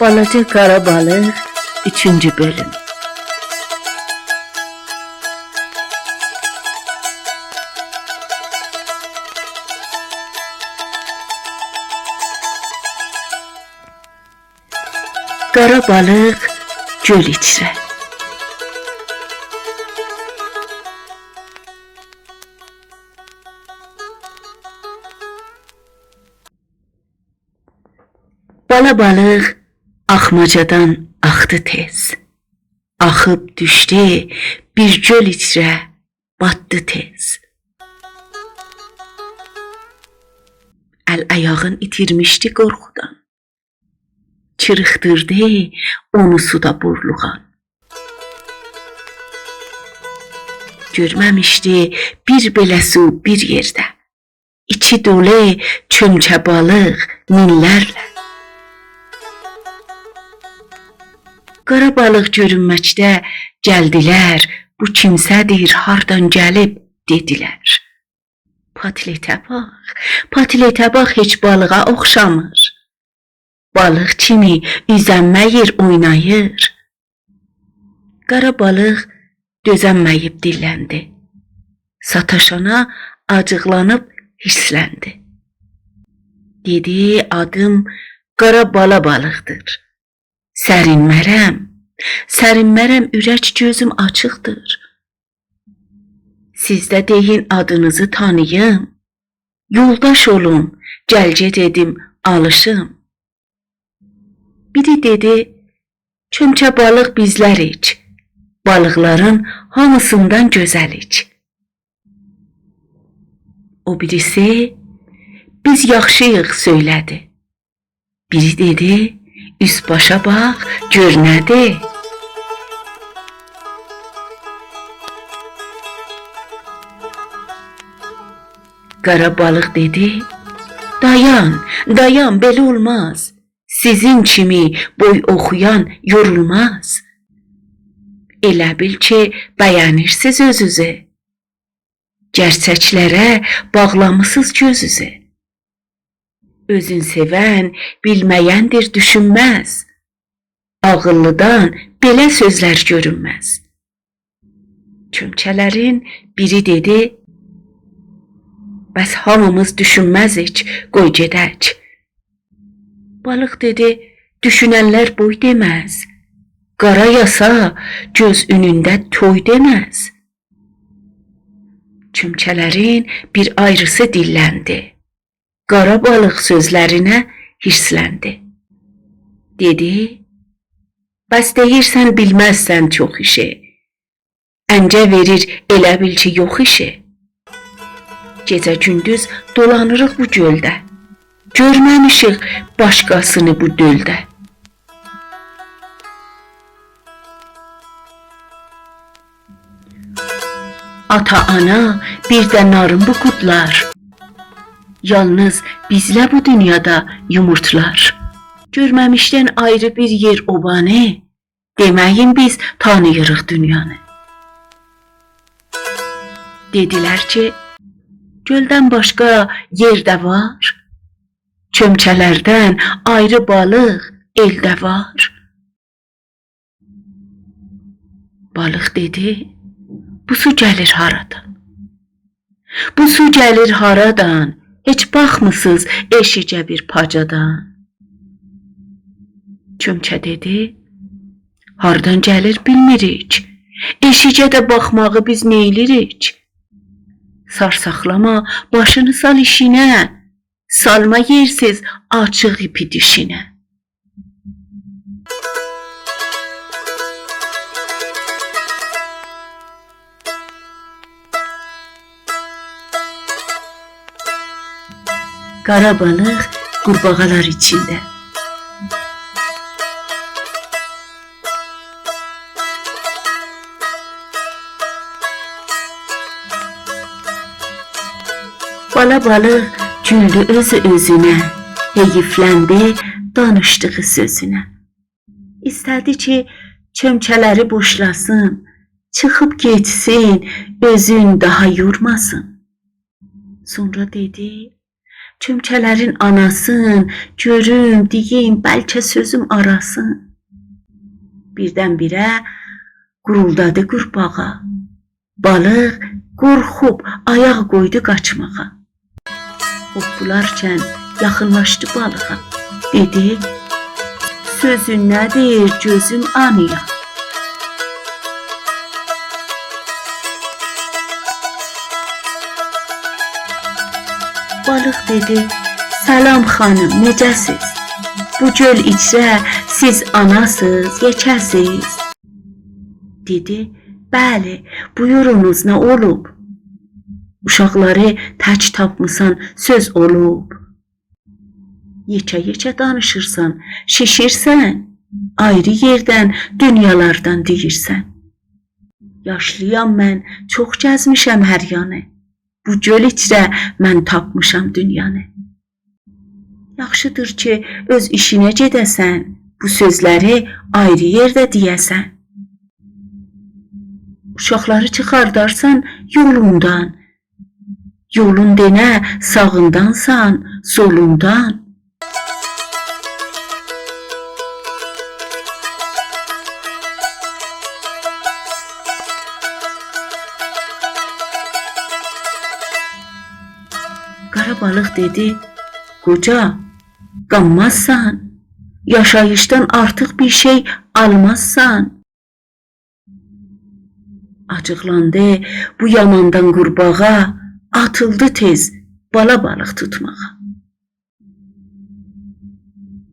Balaca qara balıq 3-cü bölüm. Qara balıq göl içrə. Bala balıq axmacadan axdı tez. Axıb düşdü bir göl içrə, batdı tez. Əl-ayağın itirmişdi qorxudan. Çırıxdırdı onu suda burluğan. Görməmişdi bir belə su bir yerdə. İçi dolu çömçə balıq minlərlə. Qara balıq görünməkdə gəldilər, bu kimsədir, hardan gəlib dedilər. Patiletə bax, heç balığa oxşamır. Balıq kimi üzənməyir, oynayır. Qara balıq dözənməyib dilləndi. Sataşana acıqlanıb hissləndi. Dedi, adım qara bala balıqdır. Sərinmərəm, ürək gözüm açıqdır. Siz də deyin adınızı tanıyım. Yoldaş olun, gəlcə dedim, alışım. Biri dedi, çömçə balıq bizlərik, balıqların hamısından gözəlik. O birisi, biz yaxşıyıq söylədi. Biri dedi, üst başa bax, gör nədir? Qara balıq dedi, dayan, belə olmaz. Sizin kimi boy oxuyan yorulmaz. Elə bil ki, bəyənirsiz özünüzü. Gerçəklərə bağlamısınız gözünüzü. Özün sevən, bilməyəndir düşünməz. Ağıllıdan belə sözlər görünməz. Çömçələrin biri dedi, bəs hamımız düşünməzik, qoy gedək. Balıq dedi, düşünənlər boy deməz. Qara yasa göz önündə toy deməz. Çömçələrin bir ayrısı dilləndi. Qara balıq sözlərinə hirsləndi. Dedi, bəs deyirsən bilməzsən çox işi. Əncə verir elə bil ki yox işi. Gecə gündüz dolanırıq bu göldə. Görməmişik başqasını bu döldə. Ata-ana bir də narın bu qudlar. Yalnız bizlə bu dünyada yumurtlar. Görməmişdən ayrı bir yer obanı. Deməyin biz tanıyırıq dünyanı. Dedilər ki, göldən başqa yerdə var. Çömçələrdən ayrı balıq eldə var. Balıq dedi, bu su gəlir haradan? Bu su gəlir haradan? Heç baxmısınız eşicə bir pacadan. Çömçə dedi, hardan gəlir bilmirik. Eşicə də baxmağı biz neylirik? Sarsaxlama, başını sal işinə. Salma yersiz açıq ipi dişinə. Qara balıq qurbağalar içində. Bala balıq güldü özü-özünə, heyifləndi danışdığı sözünə. İstədi ki, çömçələri boşlasın, çıxıb getsin, özün daha yormasın. Sonra dedi, çömçələrin anasın, görüm, deyim, bəlkə sözüm arasın. Birdən-birə quruldadı qurbağa. Balıq qorxub ayaq qoydu qaçmağa. Hoppularkən yaxınlaşdı balığa. Dedi, sözün nədir gözüm anıya? Balıq dedi, salam xanım, necəsiz? Bu göl içrə siz anasız, yekəsiz. Dedi, bəli, buyurunuz, nə olub? Uşaqları tək tapmısan, söz olub. Yekə-yekə danışırsan, şişirsən, ayrı yerdən, dünyalardan deyirsən. Yaşlıyam mən, çox gəzmişəm hər yanı. Bu göl içrə mən tapmışam dünyanı. Yaxşıdır ki, öz işinə gedəsən, bu sözləri ayrı yerdə deyəsən. Uşaqları çıxardarsan yolundan, yolun denə sağındansan, solundan. Qara balıq dedi, qoca, qanmazsan, yaşayışdan artıq bir şey almazsan. Acıqlandı bu yamandan qurbağa, atıldı tez bala balıq tutmağa.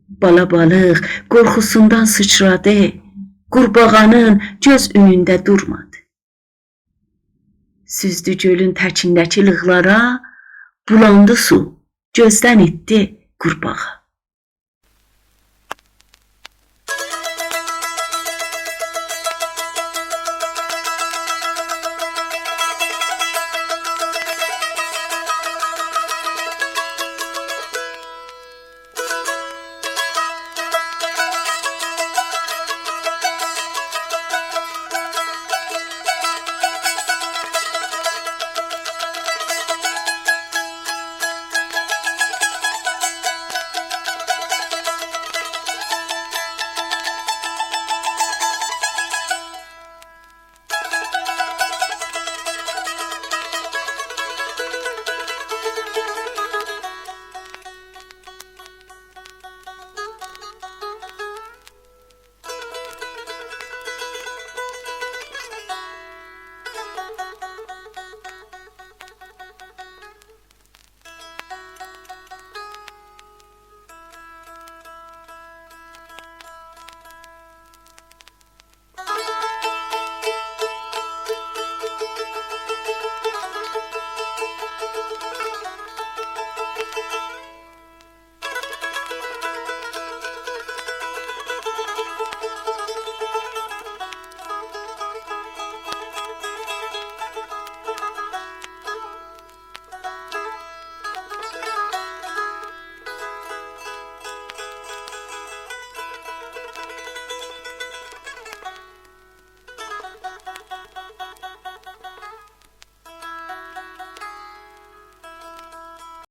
Bala balıq qorxusundan sıçradı, qurbağanın göz önündə durmadı. Süzdü gölün təkindəki lığlara, bulandı su, gözdən itdi qurbağa.